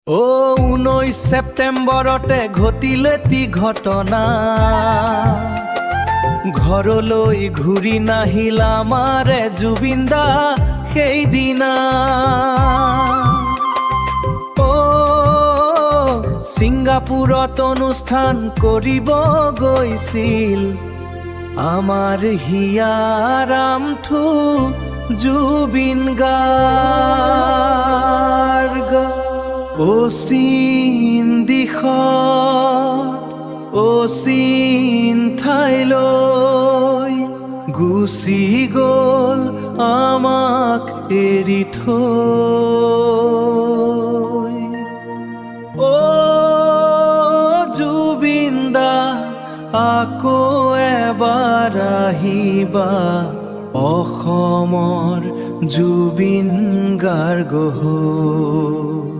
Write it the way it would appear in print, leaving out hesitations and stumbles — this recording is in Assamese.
ও 19 ছেপ্টেম্বৰতে ঘটিলে তি ঘটনা ঘৰলৈ ঘূৰি নাহিল আমাৰে জুবিন দা সেইদিনা ও ছিংগাপুৰত অনুষ্ঠান কৰিব গৈছিল আমাৰ হিয়াৰামঠু জুবিন গাৰ্গ অচিন দিশত অচিন ঠাইলৈ গুচি গ'ল আমাক এৰি থৈ ও জুবিন দা আকৌ এবাৰ আহিবা অসমৰ জুবিন গাৰ্গ হৈ।